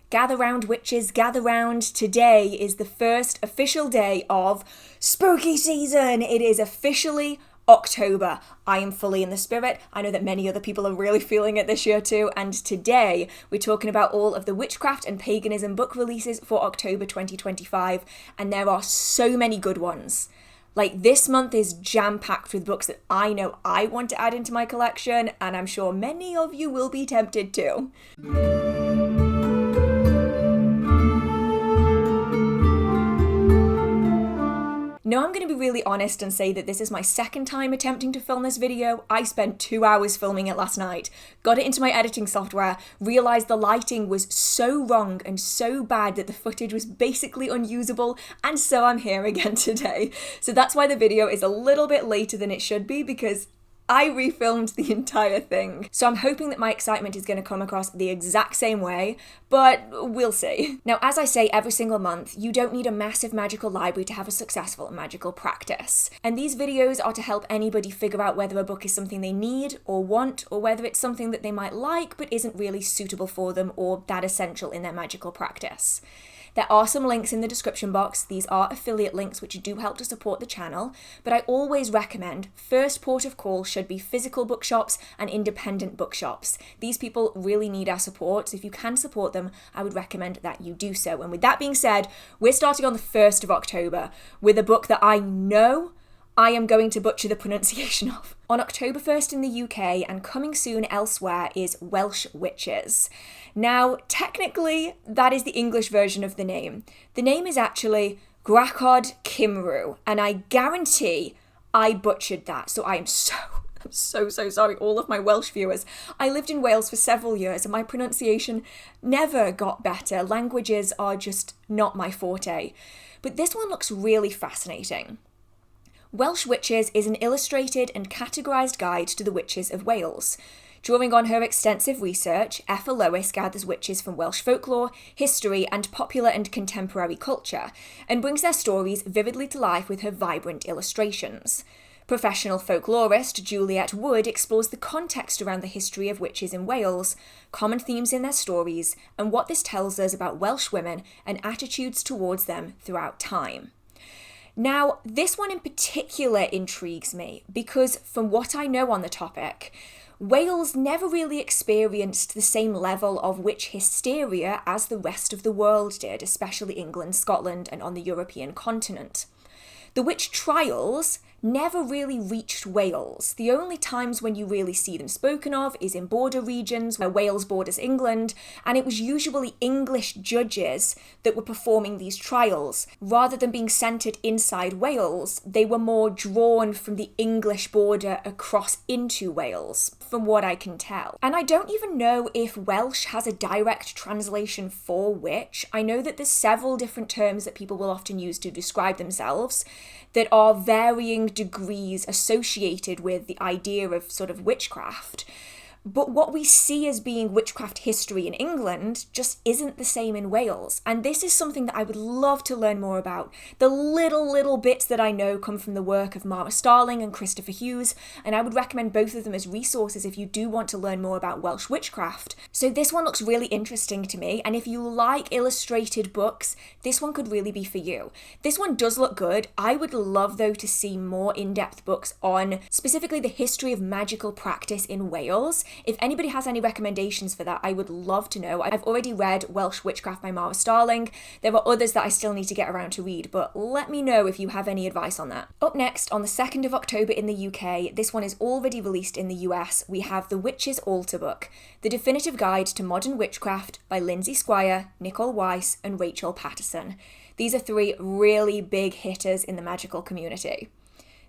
Gather round, witches, gather round. Today is the first official day of spooky season. It is officially October. I am fully in the spirit. I know that many other people are really feeling it this year too. And today we're talking about all of the witchcraft and paganism book releases for October 2025. And there are so many good ones. Like, this month is jam-packed with books that I know I want to add into my collection, and I'm sure many of you will be tempted too. Now, I'm going to be really honest and say that this is my second time attempting to film this video. I spent 2 hours filming it last night, got it into my editing software, realised the lighting was so wrong and so bad that the footage was basically unusable, and so I'm here again today. So that's why the video is a little bit later than it should be, because I refilmed the entire thing. So I'm hoping that my excitement is going to come across the exact same way, but we'll see. Now, as I say every single month, you don't need a massive magical library to have a successful magical practice. And these videos are to help anybody figure out whether a book is something they need or want, or whether it's something that they might like but isn't really suitable for them or that essential in their magical practice. There are some links in the description box. These are affiliate links which do help to support the channel, but I always recommend first port of call should be physical bookshops and independent bookshops. These people really need our support, so if you can support them, I would recommend that you do so. And with that being said, we're starting on the 1st of October with a book that I know I am going to butcher the pronunciation of. On October 1st in the UK and coming soon elsewhere is Welsh Witches. Now, technically, that is the English version of the name. The name is actually Gwrachod Cymru, and I guarantee I butchered that, so I'm so sorry, all of my Welsh viewers. I lived in Wales for several years and my pronunciation never got better. Languages are just not my forte. But this one looks really fascinating. Welsh Witches is an illustrated and categorised guide to the witches of Wales. Drawing on her extensive research, Lois gathers witches from Welsh folklore, history, and popular and contemporary culture, and brings their stories vividly to life with her vibrant illustrations. Professional folklorist Juliet Wood explores the context around the history of witches in Wales, common themes in their stories, and what this tells us about Welsh women and attitudes towards them throughout time. Now, this one in particular intrigues me because from what I know on the topic, Wales never really experienced the same level of witch hysteria as the rest of the world did, especially England, Scotland, and on the European continent. The witch trials never really reached Wales. The only times when you really see them spoken of is in border regions where Wales borders England, and it was usually English judges that were performing these trials. Rather than being centred inside Wales, they were more drawn from the English border across into Wales, from what I can tell. And I don't even know if Welsh has a direct translation for witch. I know that there's several different terms that people will often use to describe themselves that are varying degrees associated with the idea of sort of witchcraft. But what we see as being witchcraft history in England just isn't the same in Wales. And this is something that I would love to learn more about. The little bits that I know come from the work of Mara Starling and Christopher Hughes, and I would recommend both of them as resources if you do want to learn more about Welsh witchcraft. So this one looks really interesting to me, and if you like illustrated books, this one could really be for you. This one does look good. I would love, though, to see more in-depth books on specifically the history of magical practice in Wales. If anybody has any recommendations for that, I would love to know. I've already read Welsh Witchcraft by Mara Starling. There are others that I still need to get around to read, but let me know if you have any advice on that. Up next, on the 2nd of October in the UK, this one is already released in the US, we have The Witch's Altar Book, The Definitive Guide to Modern Witchcraft by Lindsey, Squire, Nicole, Weiss, and Rachel Patterson. These are 3 really big hitters in the magical community.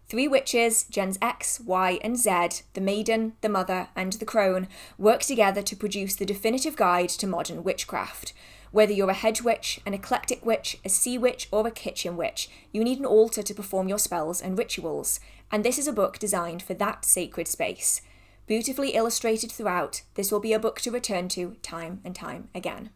3 witches, gens X, Y, and Z, the Maiden, the Mother, and the Crone, work together to produce the definitive guide to modern witchcraft. Whether you're a hedge witch, an eclectic witch, a sea witch, or a kitchen witch, you need an altar to perform your spells and rituals, and this is a book designed for that sacred space. Beautifully illustrated throughout, this will be a book to return to time and time again.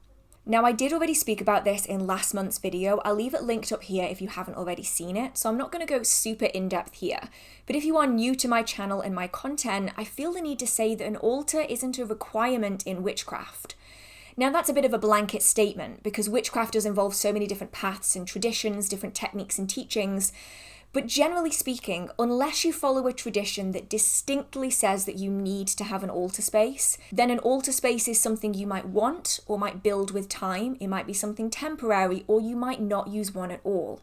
Now, I did already speak about this in last month's video. I'll leave it linked up here if you haven't already seen it, so I'm not going to go super in-depth here. But if you are new to my channel and my content, I feel the need to say that an altar isn't a requirement in witchcraft. Now that's a bit of a blanket statement because witchcraft does involve so many different paths and traditions, different techniques and teachings. But generally speaking, unless you follow a tradition that distinctly says that you need to have an altar space, then an altar space is something you might want or might build with time. It might be something temporary, or you might not use one at all.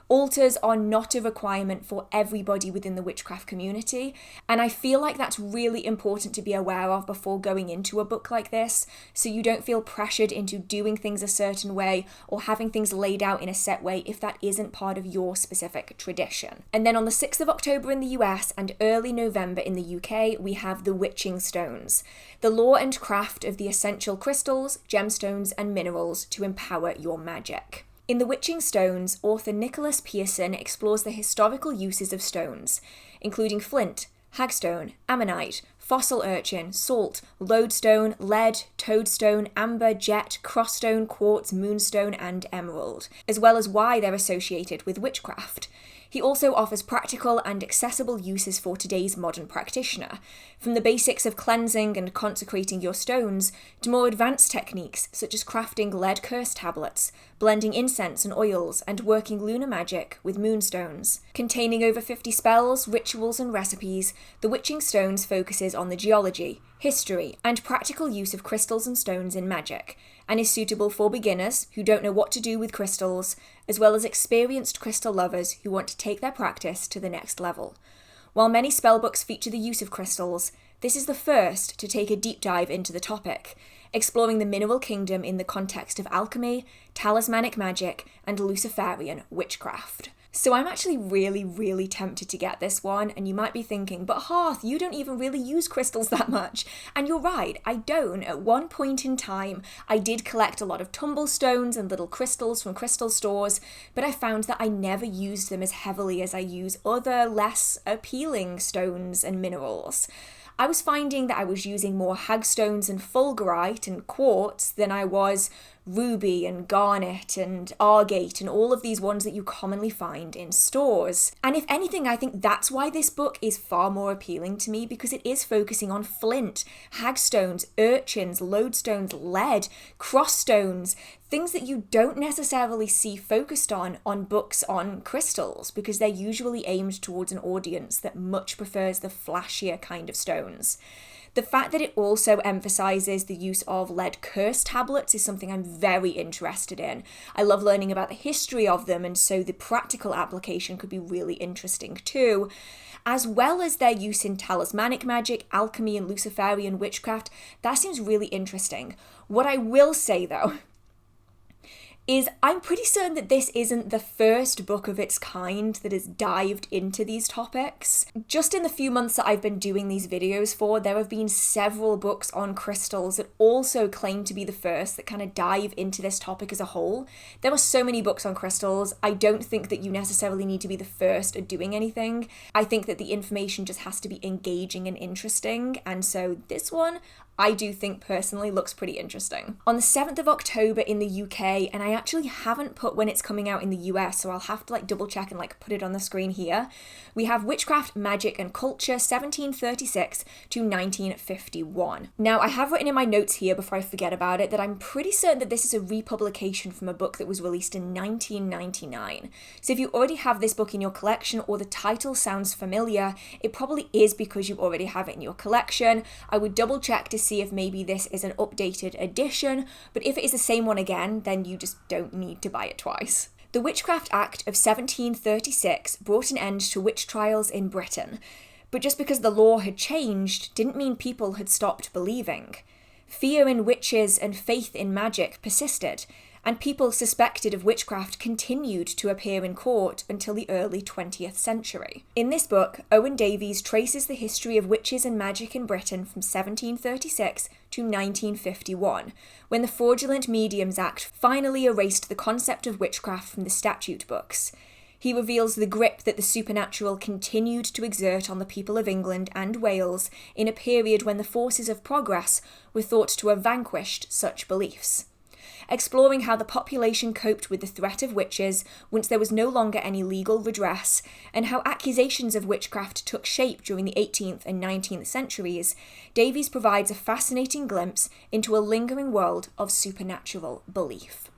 Altars are not a requirement for everybody within the witchcraft community, and I feel like that's really important to be aware of before going into a book like this, so you don't feel pressured into doing things a certain way or having things laid out in a set way if that isn't part of your specific tradition. And then on the 6th of October in the US and early November in the UK, we have the Witching Stones, the lore and craft of the essential crystals, gemstones, and minerals to empower your magic. In The Witching Stones, author Nicholas Pearson explores the historical uses of stones, including flint, hagstone, ammonite, fossil urchin, salt, lodestone, lead, toadstone, amber, jet, crossstone, quartz, moonstone, and emerald, as well as why they're associated with witchcraft. He also offers practical and accessible uses for today's modern practitioner, from the basics of cleansing and consecrating your stones to more advanced techniques such as crafting lead curse tablets, blending incense and oils, and working lunar magic with moonstones. Containing over 50 spells, rituals, and recipes, The Witching Stones focuses on the geology, history, and practical use of crystals and stones in magic, and is suitable for beginners who don't know what to do with crystals, as well as experienced crystal lovers who want to take their practice to the next level. While many spellbooks feature the use of crystals, this is the first to take a deep dive into the topic, exploring the mineral kingdom in the context of alchemy, talismanic magic, and Luciferian witchcraft. So I'm actually really tempted to get this one, and you might be thinking, but Hearth, you don't even really use crystals that much. And you're right, I don't. At one point in time, I did collect a lot of tumblestones and little crystals from crystal stores, but I found that I never used them as heavily as I use other less appealing stones and minerals. I was finding that I was using more hagstones and fulgurite and quartz than I was ruby and garnet and agate and all of these ones that you commonly find in stores. And if anything, I think that's why this book is far more appealing to me, because it is focusing on flint, hagstones, urchins, lodestones, lead, crossstones, things that you don't necessarily see focused on books on crystals, because they're usually aimed towards an audience that much prefers the flashier kind of stones. The fact that it also emphasises the use of lead curse tablets is something I'm very interested in. I love learning about the history of them, and so the practical application could be really interesting too. As well as their use in talismanic magic, alchemy, and Luciferian witchcraft, that seems really interesting. What I will say though, is I'm pretty certain that this isn't the first book of its kind that has dived into these topics. Just in the few months that I've been doing these videos for, there have been several books on crystals that also claim to be the first that kind of dive into this topic as a whole. There are so many books on crystals. I don't think that you necessarily need to be the first at doing anything. I think that the information just has to be engaging and interesting, and so this one I do think personally looks pretty interesting. On the 7th of October in the UK, and I actually haven't put when it's coming out in the US, so I'll have to double check and put it on the screen here, we have Witchcraft, Magic and Culture 1736 to 1951. Now I have written in my notes here before I forget about it that I'm pretty certain that this is a republication from a book that was released in 1999. So if you already have this book in your collection or the title sounds familiar, it probably is because you already have it in your collection. I would double check to see if maybe this is an updated edition, but if it is the same one again, then you just don't need to buy it twice. The Witchcraft Act of 1736 brought an end to witch trials in Britain, but just because the law had changed didn't mean people had stopped believing. Fear in witches and faith in magic persisted, and people suspected of witchcraft continued to appear in court until the early 20th century. In this book, Owen Davies traces the history of witches and magic in Britain from 1736 to 1951, when the Fraudulent Mediums Act finally erased the concept of witchcraft from the statute books. He reveals the grip that the supernatural continued to exert on the people of England and Wales in a period when the forces of progress were thought to have vanquished such beliefs. exploring how the population coped with the threat of witches once there was no longer any legal redress, and how accusations of witchcraft took shape during the 18th and 19th centuries, Davies provides a fascinating glimpse into a lingering world of supernatural belief.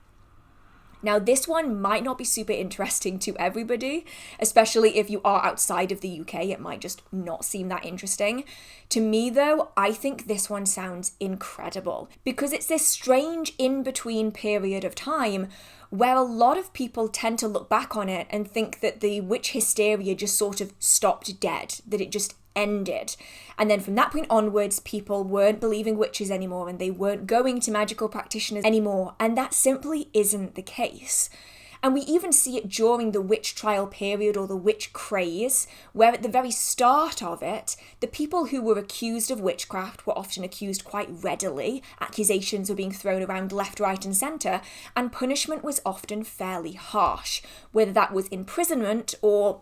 Now, this one might not be super interesting to everybody, especially if you are outside of the UK, it might just not seem that interesting. To me, though, I think this one sounds incredible, because it's this strange in-between period of time where a lot of people tend to look back on it and think that the witch hysteria just sort of stopped dead, that it just ended. And then from that point onwards, people weren't believing witches anymore and they weren't going to magical practitioners anymore. And that simply isn't the case. And we even see it during the witch trial period or the witch craze, where at the very start of it, the people who were accused of witchcraft were often accused quite readily. Accusations were being thrown around left, right, and centre, and punishment was often fairly harsh, whether that was imprisonment or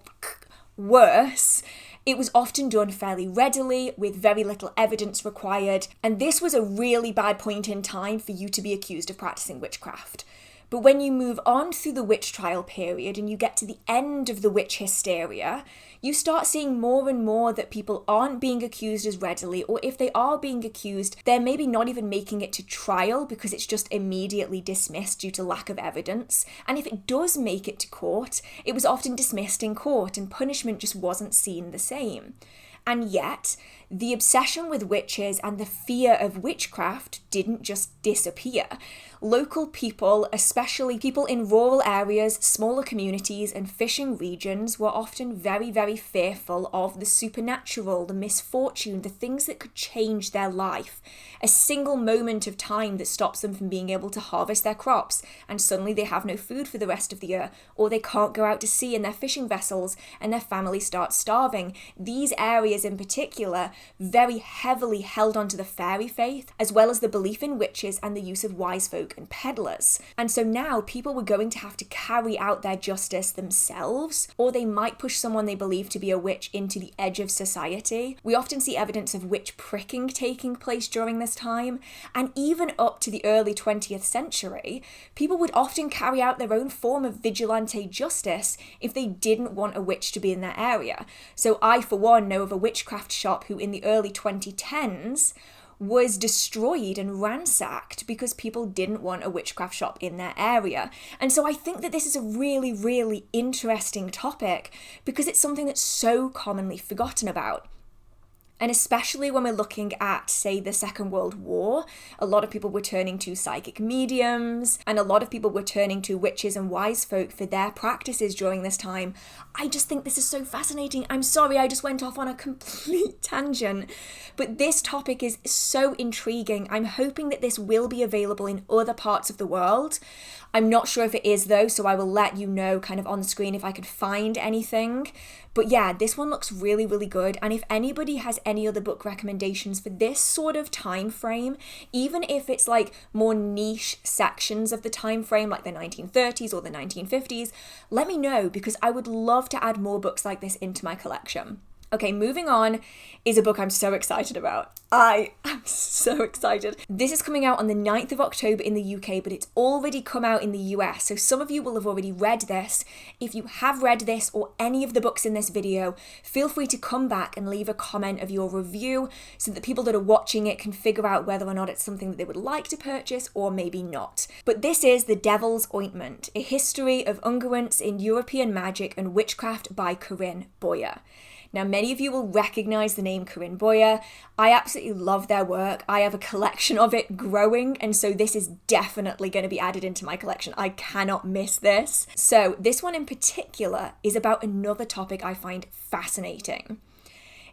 worse. It was often done fairly readily, with very little evidence required, and this was a really bad point in time for you to be accused of practicing witchcraft. But when you move on through the witch trial period and you get to the end of the witch hysteria, you start seeing more and more that people aren't being accused as readily, or if they are being accused, they're maybe not even making it to trial because it's just immediately dismissed due to lack of evidence. And if it does make it to court, it was often dismissed in court and punishment just wasn't seen the same. And yet, the obsession with witches and the fear of witchcraft didn't just disappear. Local people, especially people in rural areas, smaller communities and fishing regions, were often very, very fearful of the supernatural, the misfortune, the things that could change their life. A single moment of time that stops them from being able to harvest their crops, and suddenly they have no food for the rest of the year, or they can't go out to sea in their fishing vessels, and their family starts starving. These areas in particular very heavily held onto the fairy faith, as well as the belief in witches and the use of wise folk and peddlers. And so now people were going to have to carry out their justice themselves, or they might push someone they believe to be a witch into the edge of society. We often see evidence of witch pricking taking place during this time, and even up to the early 20th century, people would often carry out their own form of vigilante justice if they didn't want a witch to be in their area. So I, for one, know of a witchcraft shop who in the early 2010s was destroyed and ransacked because people didn't want a witchcraft shop in their area. And so I think that this is a really, really interesting topic because it's something that's so commonly forgotten about. And especially when we're looking at, say, the Second World War, a lot of people were turning to psychic mediums, and a lot of people were turning to witches and wise folk for their practices during this time. I just think this is so fascinating. I'm sorry, I just went off on a complete tangent. But this topic is so intriguing. I'm hoping that this will be available in other parts of the world. I'm not sure if it is though, so I will let you know kind of on the screen if I could find anything. But yeah, this one looks really, really good. And if anybody has any other book recommendations for this sort of time frame, even if it's like more niche sections of the time frame, like the 1930s or the 1950s, let me know because I would love to add more books like this into my collection. Okay, moving on is a book I'm so excited about. I am so excited. This is coming out on the 9th of October in the UK, but it's already come out in the US, so some of you will have already read this. If you have read this or any of the books in this video, feel free to come back and leave a comment of your review so that people that are watching it can figure out whether or not it's something that they would like to purchase or maybe not. But this is The Devil's Ointment, a history of unguents in European magic and witchcraft by Corinne Boyer. Now, many of you will recognise the name Corinne Boyer. I absolutely love their work. I have a collection of it growing, and so this is definitely going to be added into my collection. I cannot miss this. So this one in particular is about another topic I find fascinating.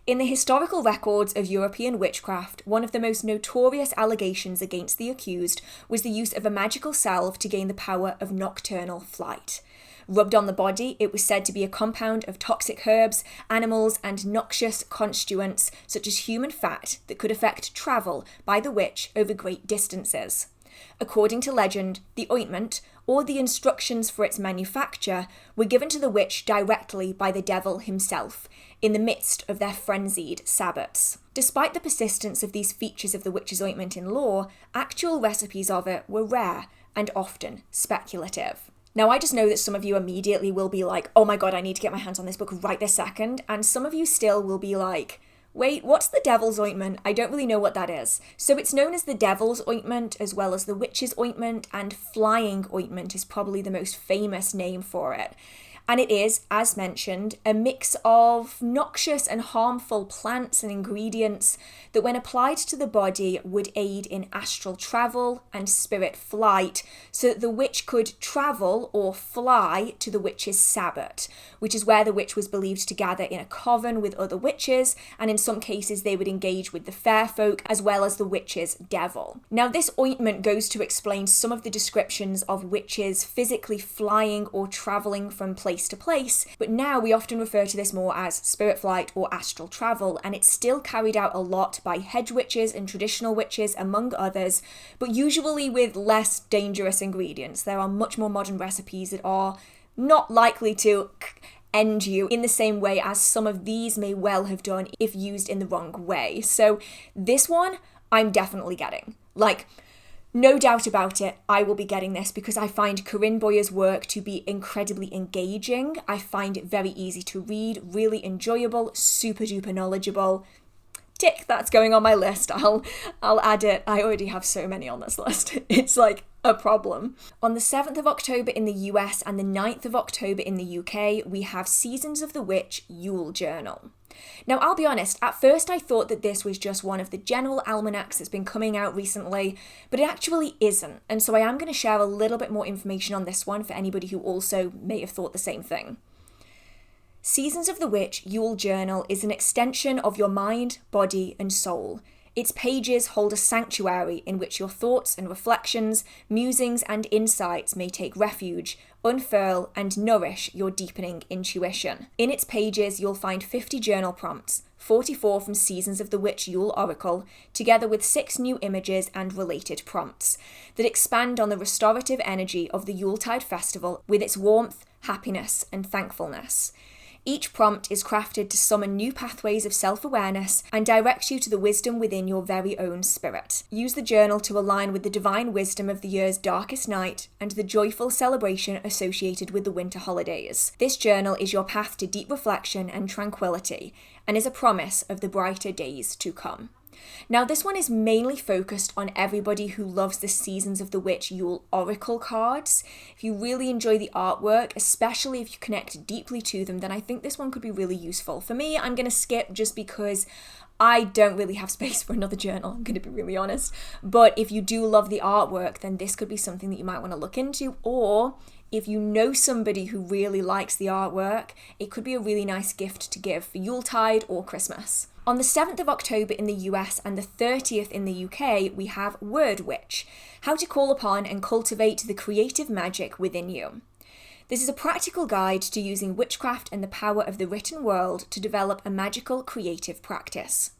In the historical records of European witchcraft, one of the most notorious allegations against the accused was the use of a magical salve to gain the power of nocturnal flight. Rubbed on the body, it was said to be a compound of toxic herbs, animals, and noxious constituents, such as human fat, that could affect travel by the witch over great distances. According to legend, the ointment, or the instructions for its manufacture, were given to the witch directly by the devil himself, in the midst of their frenzied sabbats. Despite the persistence of these features of the witch's ointment in lore, actual recipes of it were rare, and often speculative. Now, I just know that some of you immediately will be like, oh my god, I need to get my hands on this book right this second, and some of you still will be like, wait, what's the Devil's Ointment? I don't really know what that is. So it's known as the Devil's Ointment, as well as the Witch's Ointment, and Flying Ointment is probably the most famous name for it. And it is, as mentioned, a mix of noxious and harmful plants and ingredients that when applied to the body would aid in astral travel and spirit flight, so that the witch could travel or fly to the witch's sabbat, which is where the witch was believed to gather in a coven with other witches, and in some cases they would engage with the fair folk as well as the witch's devil. Now, this ointment goes to explain some of the descriptions of witches physically flying or travelling from place to place, but now we often refer to this more as spirit flight or astral travel, and it's still carried out a lot by hedge witches and traditional witches, among others, but usually with less dangerous ingredients. There are much more modern recipes that are not likely to end you in the same way as some of these may well have done if used in the wrong way. So this one, I'm definitely getting. No doubt about it, I will be getting this because I find Corinne Boyer's work to be incredibly engaging. I find it very easy to read, really enjoyable, super duper knowledgeable. Tick, that's going on my list. I'll add it. I already have so many on this list. It's like a problem. On the 7th of October in the US and the 9th of October in the UK, we have Seasons of the Witch Yule Journal. Now, I'll be honest, at first I thought that this was just one of the general almanacs that's been coming out recently, but it actually isn't, and so I am going to share a little bit more information on this one for anybody who also may have thought the same thing. Seasons of the Witch Yule Journal is an extension of your mind, body, and soul. Its pages hold a sanctuary in which your thoughts and reflections, musings and insights may take refuge, unfurl and nourish your deepening intuition. In its pages, you'll find 50 journal prompts, 44 from Seasons of the Witch Yule Oracle, together with 6 new images and related prompts that expand on the restorative energy of the Yuletide festival with its warmth, happiness and thankfulness. Each prompt is crafted to summon new pathways of self-awareness and directs you to the wisdom within your very own spirit. Use the journal to align with the divine wisdom of the year's darkest night and the joyful celebration associated with the winter holidays. This journal is your path to deep reflection and tranquility, and is a promise of the brighter days to come. Now, this one is mainly focused on everybody who loves the Seasons of the Witch Yule Oracle cards. If you really enjoy the artwork, especially if you connect deeply to them, then I think this one could be really useful. For me, I'm going to skip just because I don't really have space for another journal, I'm going to be really honest. But if you do love the artwork, then this could be something that you might want to look into, or if you know somebody who really likes the artwork, it could be a really nice gift to give for Yuletide or Christmas. On the 7th of October in the US and the 30th in the UK, we have Word Witch, how to call upon and cultivate the creative magic within you. This is a practical guide to using witchcraft and the power of the written world to develop a magical creative practice.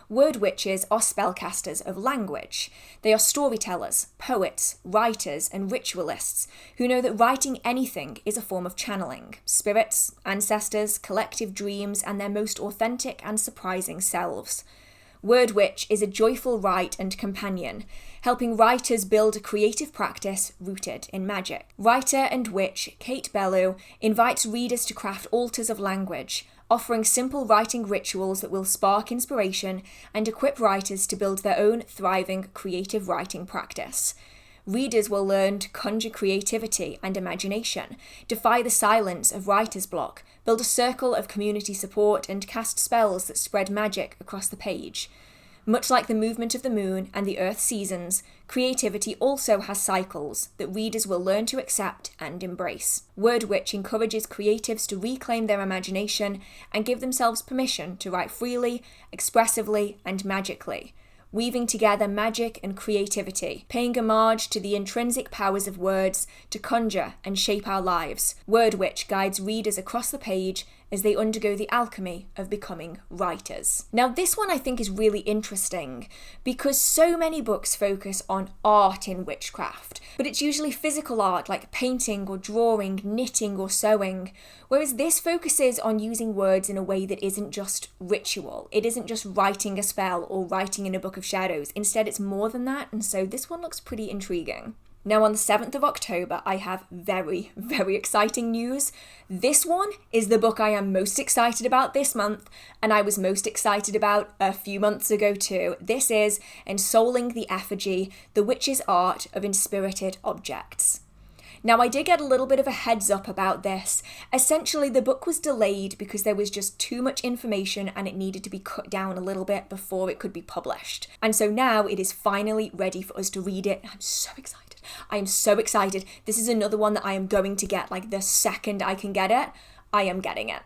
Word witches are spellcasters of language. They are storytellers, poets, writers, and ritualists who know that writing anything is a form of channeling spirits, ancestors, collective dreams, and their most authentic and surprising selves. Word Witch is a joyful rite and companion, helping writers build a creative practice rooted in magic. Writer and witch Kate Belew invites readers to craft altars of language, offering simple writing rituals that will spark inspiration and equip writers to build their own thriving creative writing practice. Readers will learn to conjure creativity and imagination, defy the silence of writer's block, build a circle of community support, and cast spells that spread magic across the page. Much like the movement of the moon and the Earth's seasons, creativity also has cycles that readers will learn to accept and embrace. Word Witch encourages creatives to reclaim their imagination and give themselves permission to write freely, expressively, and magically, weaving together magic and creativity, paying homage to the intrinsic powers of words to conjure and shape our lives. Word Witch guides readers across the page as they undergo the alchemy of becoming writers. Now, this one I think is really interesting because so many books focus on art in witchcraft, but it's usually physical art like painting or drawing, knitting or sewing, whereas this focuses on using words in a way that isn't just ritual. It isn't just writing a spell or writing in a book of shadows. Instead, it's more than that, and so this one looks pretty intriguing. Now on the 7th of October, I have very, very exciting news. This one is the book I am most excited about this month, and I was most excited about a few months ago too. This is Ensouling the Effigy, The Witch's Art of Inspirited Objects. Now, I did get a little bit of a heads up about this. Essentially, the book was delayed because there was just too much information and it needed to be cut down a little bit before it could be published. And so now it is finally ready for us to read it. I'm so excited. I am so excited. This is another one that I am going to get, like the second I can get it, I am getting it.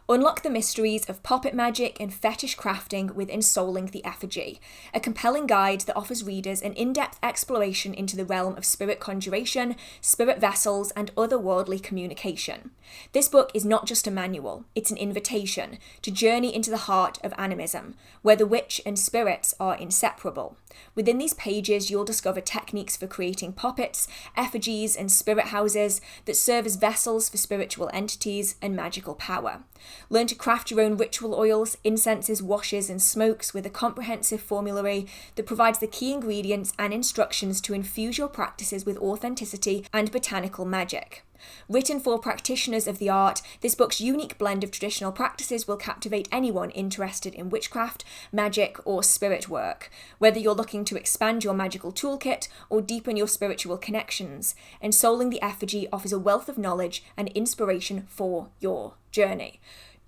Unlock the mysteries of puppet magic and fetish crafting with Ensouling the Effigy, a compelling guide that offers readers an in-depth exploration into the realm of spirit conjuration, spirit vessels, and otherworldly communication. This book is not just a manual, it's an invitation to journey into the heart of animism, where the witch and spirits are inseparable. Within these pages, you'll discover techniques for creating puppets, effigies, and spirit houses that serve as vessels for spiritual entities and magical power. Learn to craft your own ritual oils, incenses, washes, and smokes with a comprehensive formulary that provides the key ingredients and instructions to infuse your practices with authenticity and botanical magic. Written for practitioners of the art, this book's unique blend of traditional practices will captivate anyone interested in witchcraft, magic, or spirit work. Whether you're looking to expand your magical toolkit or deepen your spiritual connections, Ensouling the Effigy offers a wealth of knowledge and inspiration for your journey.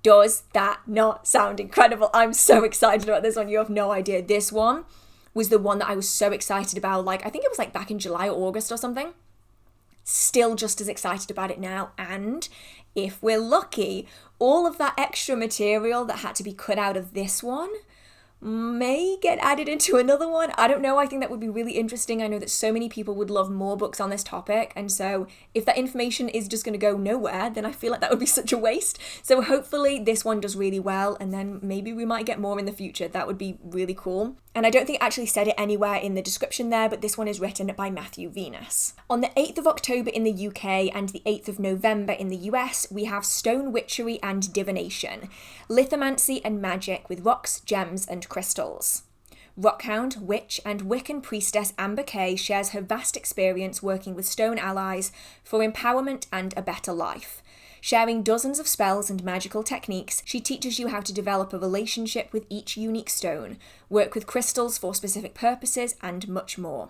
Does that not sound incredible? I'm so excited about this one. You have no idea. This one was the one that I was so excited about. I think it was back in July or August or something. Still just as excited about it now, and if we're lucky, all of that extra material that had to be cut out of this one may get added into another one. I don't know. I think that would be really interesting. I know that so many people would love more books on this topic, and so if that information is just going to go nowhere, then I feel like that would be such a waste. So hopefully this one does really well, and then maybe we might get more in the future. That would be really cool. And I don't think I actually said it anywhere in the description there, but this one is written by Matthew Venus. On the 8th of October in the UK and the 8th of November in the US, we have Stone Witchery and Divination, Lithomancy and Magic with rocks, gems, and crystals. Rockhound, witch, and Wiccan priestess Amber Kay shares her vast experience working with stone allies for empowerment and a better life. Sharing dozens of spells and magical techniques, she teaches you how to develop a relationship with each unique stone, work with crystals for specific purposes, and much more.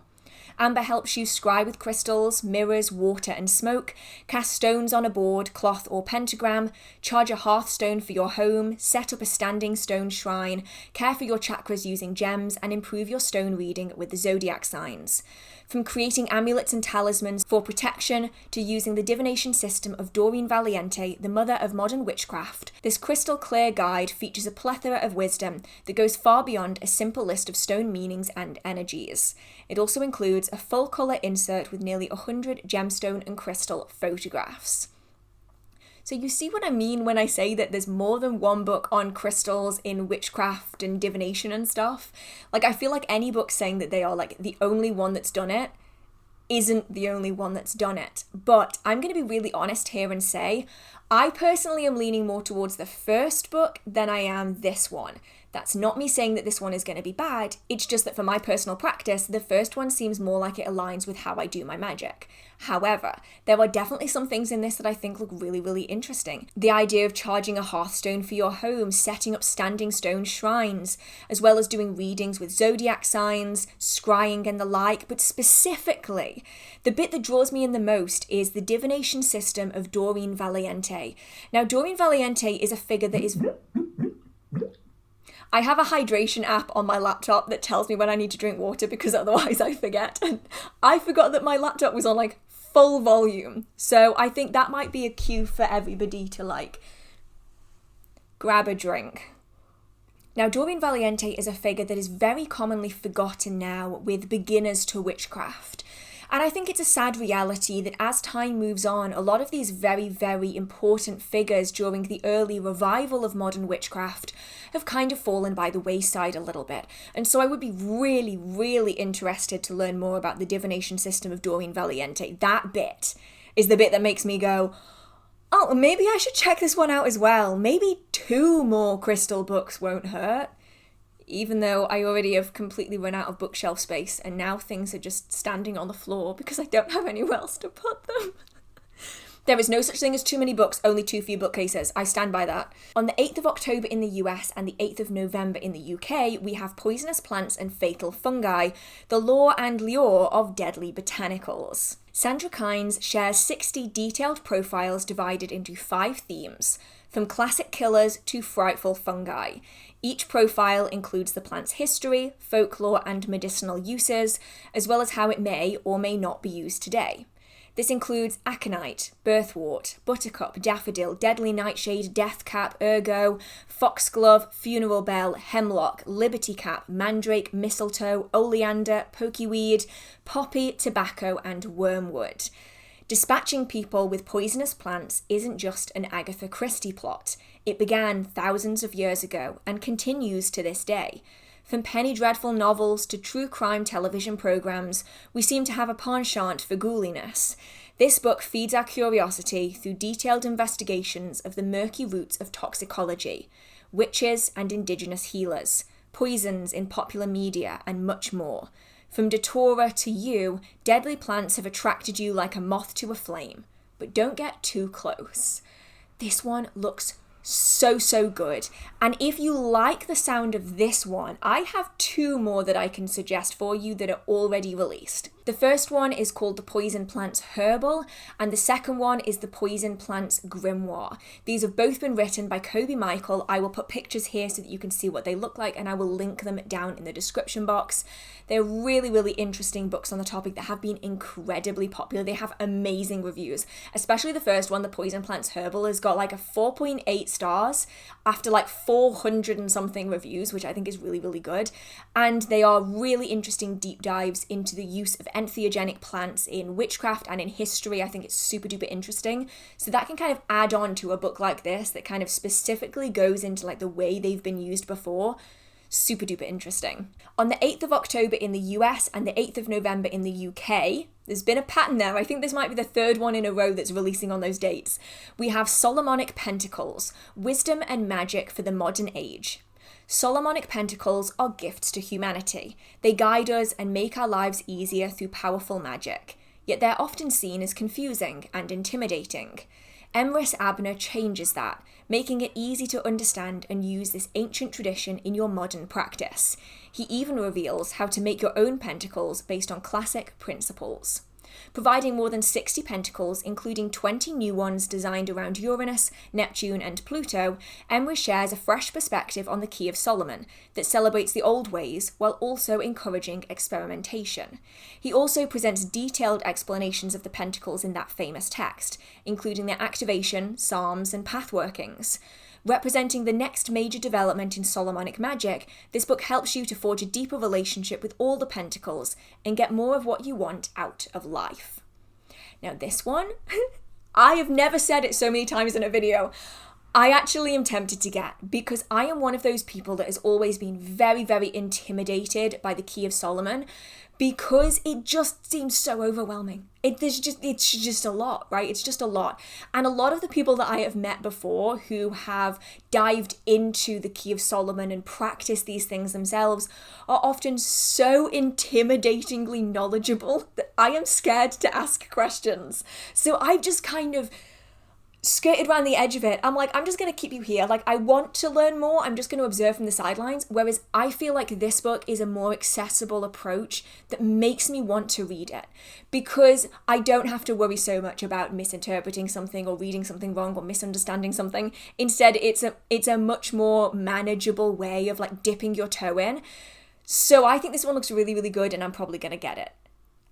Amber helps you scry with crystals, mirrors, water, and smoke, cast stones on a board, cloth, or pentagram, charge a hearthstone for your home, set up a standing stone shrine, care for your chakras using gems, and improve your stone reading with the zodiac signs. From creating amulets and talismans for protection to using the divination system of Doreen Valiente, the mother of modern witchcraft, this crystal clear guide features a plethora of wisdom that goes far beyond a simple list of stone meanings and energies. It also includes a full colour insert with nearly 100 gemstone and crystal photographs. So you see what I mean when I say that there's more than one book on crystals in witchcraft and divination and stuff? I feel like any book saying that they are the only one that's done it isn't the only one that's done it. But I'm going to be really honest here and say, I personally am leaning more towards the first book than I am this one. That's not me saying that this one is going to be bad, it's just that for my personal practice, the first one seems more like it aligns with how I do my magic. However, there are definitely some things in this that I think look really, really interesting. The idea of charging a hearthstone for your home, setting up standing stone shrines, as well as doing readings with zodiac signs, scrying and the like, but specifically, the bit that draws me in the most is the divination system of Doreen Valiente. Now, Doreen Valiente is a figure that is... I have a hydration app on my laptop that tells me when I need to drink water because otherwise I forget. And I forgot that my laptop was on full volume. So I think that might be a cue for everybody to grab a drink. Now, Doreen Valiente is a figure that is very commonly forgotten now with beginners to witchcraft. And I think it's a sad reality that as time moves on, a lot of these very, very important figures during the early revival of modern witchcraft have kind of fallen by the wayside a little bit. And so I would be really, really interested to learn more about the divination system of Doreen Valiente. That bit is the bit that makes me go, oh, maybe I should check this one out as well. Maybe 2 more crystal books won't hurt. even though I already have completely run out of bookshelf space and now things are just standing on the floor because I don't have anywhere else to put them. There is no such thing as too many books, only too few bookcases. I stand by that. On the 8th of October in the US and the 8th of November in the UK, we have Poisonous Plants and Fatal Fungi, the lore and lure of deadly botanicals. Sandra Kynes shares 60 detailed profiles divided into 5 themes, from classic killers to frightful fungi. Each profile includes the plant's history, folklore, and medicinal uses, as well as how it may or may not be used today. This includes aconite, birthwort, buttercup, daffodil, deadly nightshade, deathcap, ergo, foxglove, funeral bell, hemlock, liberty cap, mandrake, mistletoe, oleander, pokeweed, poppy, tobacco, and wormwood. Dispatching people with poisonous plants isn't just an Agatha Christie plot. It began thousands of years ago and continues to this day. From penny dreadful novels to true crime television programs, we seem to have a penchant for ghouliness. This book feeds our curiosity through detailed investigations of the murky roots of toxicology, witches and indigenous healers, poisons in popular media, and much more. From Datura to you, deadly plants have attracted you like a moth to a flame. But don't get too close. This one looks so good. And if you like the sound of this one, I have 2 more that I can suggest for you that are already released. The first one is called The Poison Plants Herbal, and the second one is The Poison Plants Grimoire. These have both been written by Kobe Michael. I will put pictures here so that you can see what they look like, and I will link them down in the description box. They're really interesting books on the topic that have been incredibly popular. They have amazing reviews, especially the first one, The Poison Plants Herbal, has got like a 4.8 stars after like 400 and something reviews, which I think is really good. And they are really interesting deep dives into the use of entheogenic plants in witchcraft and in history. I think it's super duper interesting. So that can kind of add on to a book like this that kind of specifically goes into like the way they've been used before. Super duper interesting. On the 8th of October in the US and the 8th of November in the UK, there's been a pattern there. I think this might be the 3rd one in a row that's releasing on those dates. We have Solomonic Pentacles, Wisdom and Magic for the Modern Age. Solomonic Pentacles are gifts to humanity. They guide us and make our lives easier through powerful magic, yet they're often seen as confusing and intimidating. Emryn Abner changes that, making it easy to understand and use this ancient tradition in your modern practice. He even reveals how to make your own pentacles based on classic principles. Providing more than 60 pentacles, including 20 new ones designed around Uranus, Neptune, and Pluto, Emryn shares a fresh perspective on the Key of Solomon that celebrates the old ways while also encouraging experimentation. He also presents detailed explanations of the pentacles in that famous text, including their activation, psalms, and path workings. Representing the next major development in Solomonic magic, this book helps you to forge a deeper relationship with all the pentacles and get more of what you want out of life. Now this one, I have never said it so many times in a video. I actually am tempted to get, because I am one of those people that has always been very intimidated by the Key of Solomon, because it just seems so overwhelming. It's just a lot, right? It's just a lot. And a lot of the people that I have met before who have dived into the Key of Solomon and practiced these things themselves are often so intimidatingly knowledgeable that I am scared to ask questions. So I've just kind of skirted around the edge of it. I'm like, I'm just going to keep you here. Like, I want to learn more. I'm just going to observe from the sidelines. Whereas I feel like this book is a more accessible approach that makes me want to read it, because I don't have to worry so much about misinterpreting something or reading something wrong or misunderstanding something. Instead, it's a much more manageable way of like dipping your toe in. So I think this one looks really good, and I'm probably going to get it.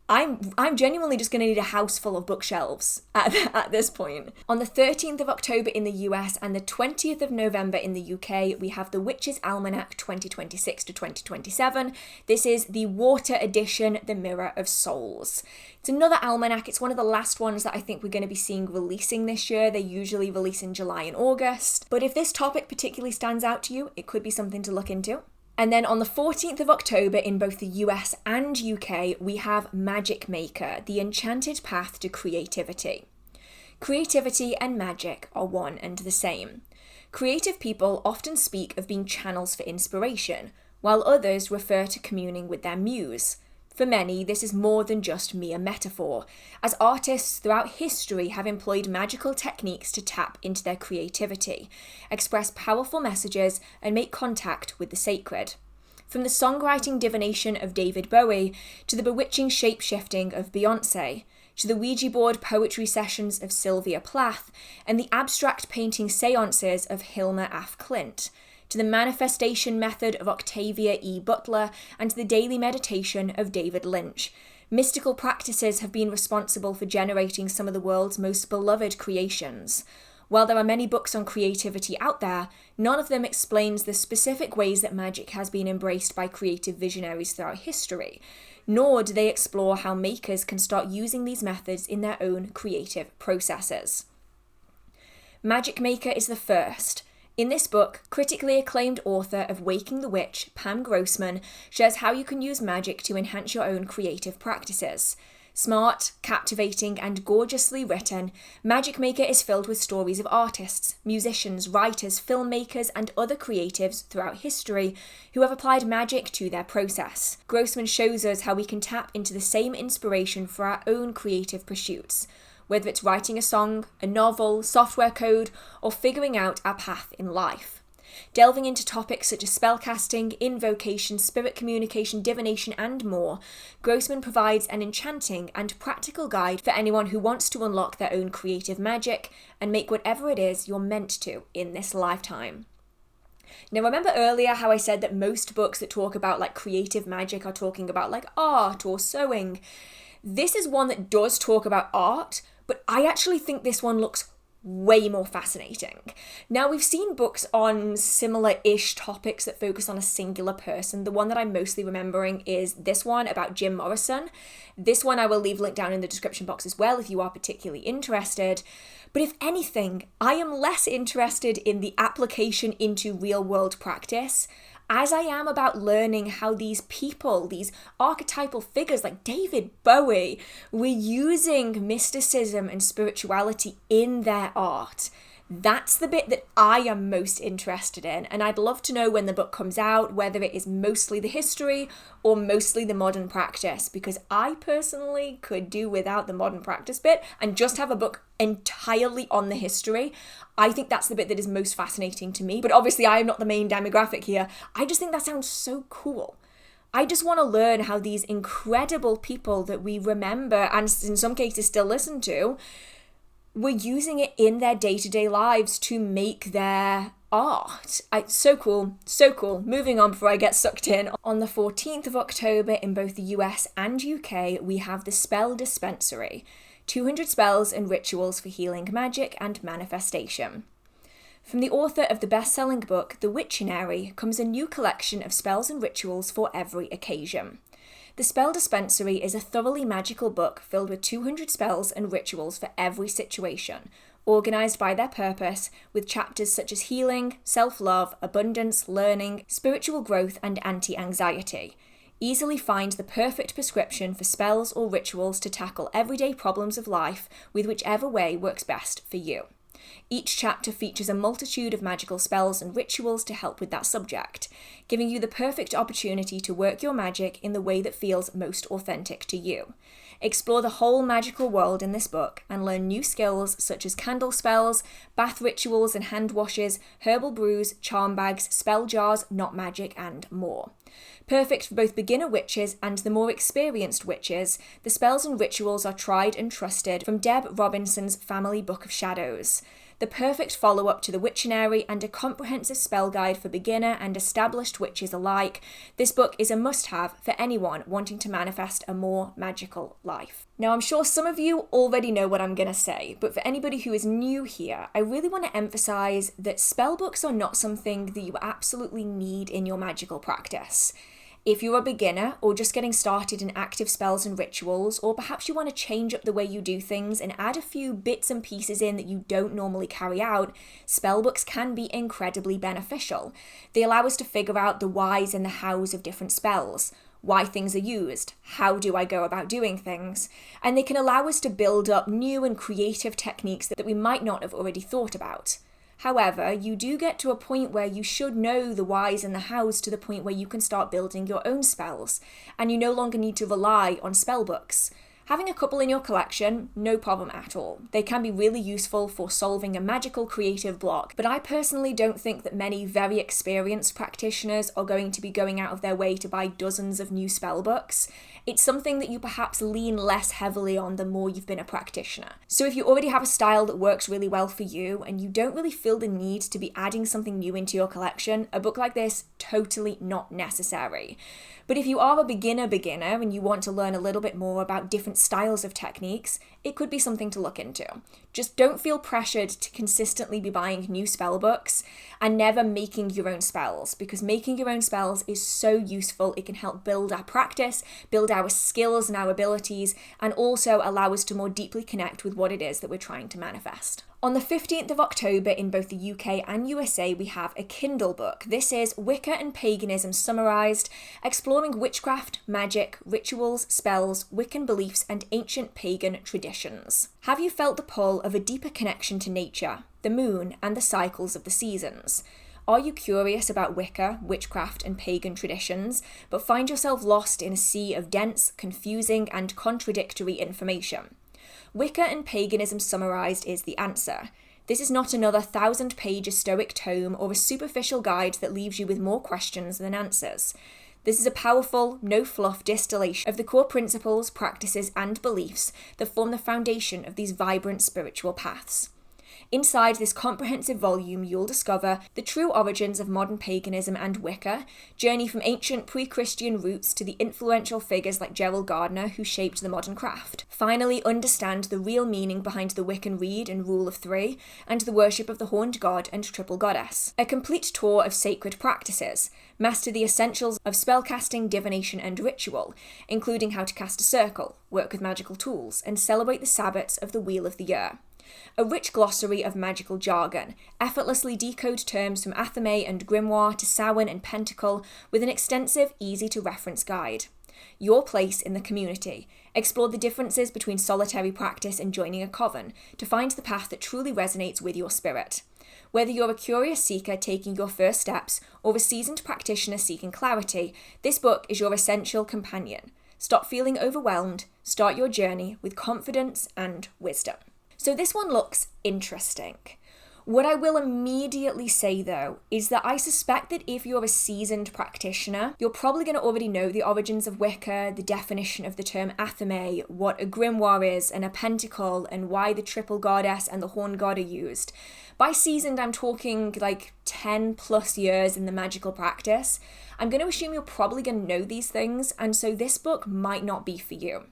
I'm genuinely just going to need a house full of bookshelves at this point. On the 13th of October in the US and the 20th of November in the UK, we have the Witches' Almanac 2026 to 2027. This is the Water Edition, The Mirror of Souls. It's another almanac. It's one of the last ones that I think we're going to be seeing releasing this year. They usually release in July and August. But if this topic particularly stands out to you, it could be something to look into. And then on the 14th of October in both the US and UK, we have Magic Maker, the enchanted path to creativity. Creativity and magic are one and the same. Creative people often speak of being channels for inspiration, while others refer to communing with their muse. For many, this is more than just mere metaphor, as artists throughout history have employed magical techniques to tap into their creativity, express powerful messages, and make contact with the sacred. From the songwriting divination of David Bowie, to the bewitching shape-shifting of Beyoncé, to the Ouija board poetry sessions of Sylvia Plath, and the abstract painting seances of Hilma af Klint, to the manifestation method of Octavia E. Butler, and to the daily meditation of David Lynch. Mystical practices have been responsible for generating some of the world's most beloved creations. While there are many books on creativity out there, none of them explains the specific ways that magic has been embraced by creative visionaries throughout history, nor do they explore how makers can start using these methods in their own creative processes. Magic Maker is the first. In this book, critically acclaimed author of Waking the Witch, Pam Grossman, shares how you can use magic to enhance your own creative practices. Smart, captivating, and gorgeously written, Magic Maker is filled with stories of artists, musicians, writers, filmmakers, and other creatives throughout history who have applied magic to their process. Grossman shows us how we can tap into the same inspiration for our own creative pursuits, whether it's writing a song, a novel, software code, or figuring out our path in life. Delving into topics such as spellcasting, invocation, spirit communication, divination, and more, Grossman provides an enchanting and practical guide for anyone who wants to unlock their own creative magic and make whatever it is you're meant to in this lifetime. Now, remember earlier how I said that most books that talk about creative magic are talking about art or sewing? This is one that does talk about art, but I actually think this one looks way more fascinating. Now, we've seen books on similar-ish topics that focus on a singular person. The one that I'm mostly remembering is this one about Jim Morrison. This one I will leave linked down in the description box as well if you are particularly interested. But if anything, I am less interested in the application into real-world practice, as I am about learning how these people, these archetypal figures like David Bowie, were using mysticism and spirituality in their art. That's the bit that I am most interested in, and I'd love to know when the book comes out whether it is mostly the history or mostly the modern practice, because I personally could do without the modern practice bit and just have a book entirely on the history. I think that's the bit that is most fascinating to me, but obviously I am not the main demographic here. I just think that sounds so cool. I just want to learn how these incredible people that we remember and in some cases still listen to were using it in their day-to-day lives to make their art. So cool, so cool. Moving on before I get sucked in. On the 14th of October in both the US and UK, we have the Spell Dispensary, 200 spells and rituals for healing magic and manifestation. From the author of the best-selling book, The Witchery, comes a new collection of spells and rituals for every occasion. The Spell Dispensary is a thoroughly magical book filled with 200 spells and rituals for every situation, organised by their purpose, with chapters such as healing, self-love, abundance, learning, spiritual growth, and anti-anxiety. Easily find the perfect prescription for spells or rituals to tackle everyday problems of life with whichever way works best for you. Each chapter features a multitude of magical spells and rituals to help with that subject, giving you the perfect opportunity to work your magic in the way that feels most authentic to you. Explore the whole magical world in this book and learn new skills such as candle spells, bath rituals and hand washes, herbal brews, charm bags, spell jars, not magic, and more. Perfect for both beginner witches and the more experienced witches, the spells and rituals are tried and trusted from Deb Robinson's Family Book of Shadows. The perfect follow-up to The Witchery and a comprehensive spell guide for beginner and established witches alike, this book is a must-have for anyone wanting to manifest a more magical life. Now, I'm sure some of you already know what I'm going to say, but for anybody who is new here, I really want to emphasize that spell books are not something that you absolutely need in your magical practice. If you're a beginner or just getting started in active spells and rituals, or perhaps you want to change up the way you do things and add a few bits and pieces in that you don't normally carry out, spellbooks can be incredibly beneficial. They allow us to figure out the whys and the hows of different spells, why things are used, how do I go about doing things, and they can allow us to build up new and creative techniques that we might not have already thought about. However, you do get to a point where you should know the whys and the hows to the point where you can start building your own spells, and you no longer need to rely on spellbooks. Having a couple in your collection, no problem at all. They can be really useful for solving a magical creative block, but I personally don't think that many very experienced practitioners are going to be going out of their way to buy dozens of new spellbooks. It's something that you perhaps lean less heavily on the more you've been a practitioner. So if you already have a style that works really well for you and you don't really feel the need to be adding something new into your collection, a book like this, totally not necessary. But if you are a beginner and you want to learn a little bit more about different styles of techniques, it could be something to look into. Just don't feel pressured to consistently be buying new spell books and never making your own spells, because making your own spells is so useful. It can help build our practice, build our skills and our abilities, and also allow us to more deeply connect with what it is that we're trying to manifest. On the 15th of October in both the UK and USA, we have a Kindle book. This is Wicca and Paganism Summarised, exploring witchcraft, magic, rituals, spells, Wiccan beliefs, and ancient pagan traditions. Have you felt the pull of a deeper connection to nature, the moon, and the cycles of the seasons? Are you curious about Wicca, witchcraft, and pagan traditions, but find yourself lost in a sea of dense, confusing, and contradictory information? Wicca and Paganism Summarised is the answer. This is not another 1,000-page Stoic tome or a superficial guide that leaves you with more questions than answers. This is a powerful, no-fluff distillation of the core principles, practices, and beliefs that form the foundation of these vibrant spiritual paths. Inside this comprehensive volume, you'll discover the true origins of modern paganism and Wicca, journey from ancient pre-Christian roots to the influential figures like Gerald Gardner who shaped the modern craft. Finally, understand the real meaning behind the Wiccan Rede and Rule of Three, and the worship of the Horned God and Triple Goddess. A complete tour of sacred practices. Master the essentials of spellcasting, divination, and ritual, including how to cast a circle, work with magical tools, and celebrate the Sabbats of the Wheel of the Year. A rich glossary of magical jargon, effortlessly decode terms from Athame and Grimoire to Samhain and Pentacle, with an extensive, easy-to-reference guide. Your place in the community. Explore the differences between solitary practice and joining a coven, to find the path that truly resonates with your spirit. Whether you're a curious seeker taking your first steps, or a seasoned practitioner seeking clarity, this book is your essential companion. Stop feeling overwhelmed, start your journey with confidence and wisdom. So this one looks interesting. What I will immediately say though, is that I suspect that if you're a seasoned practitioner, you're probably going to already know the origins of Wicca, the definition of the term Athame, what a grimoire is, and a pentacle, and why the triple goddess and the horned god are used. By seasoned, I'm talking like 10 plus years in the magical practice. I'm going to assume you're probably going to know these things, and so this book might not be for you.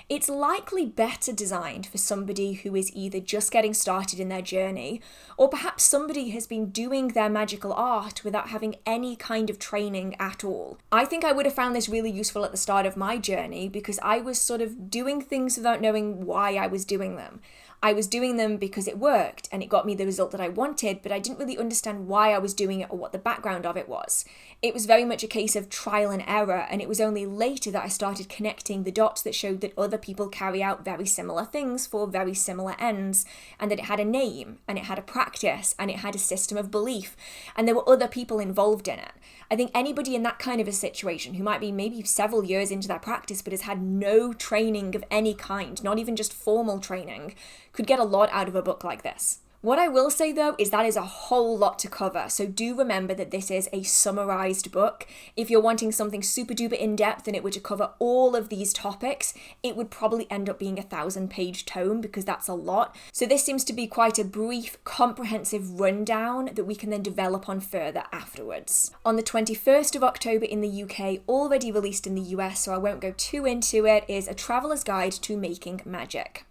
It's likely better designed for somebody who is either just getting started in their journey, or perhaps somebody has been doing their magical art without having any kind of training at all. I think I would have found this really useful at the start of my journey because I was sort of doing things without knowing why I was doing them. I was doing them because it worked and it got me the result that I wanted, but I didn't really understand why I was doing it or what the background of it was. It was very much a case of trial and error, and it was only later that I started connecting the dots that showed that other people carry out very similar things for very similar ends, and that it had a name, and it had a practice, and it had a system of belief, and there were other people involved in it. I think anybody in that kind of a situation who might be maybe several years into their practice but has had no training of any kind, not even just formal training, could get a lot out of a book like this. What I will say though is that is a whole lot to cover, so do remember that this is a summarized book. If you're wanting something super duper in-depth and it were to cover all of these topics, it would probably end up being a 1,000-page tome because that's a lot. So this seems to be quite a brief, comprehensive rundown that we can then develop on further afterwards. On the 21st of October in the UK, already released in the US, so I won't go too into it, is A Traveller's Guide to Making Magic.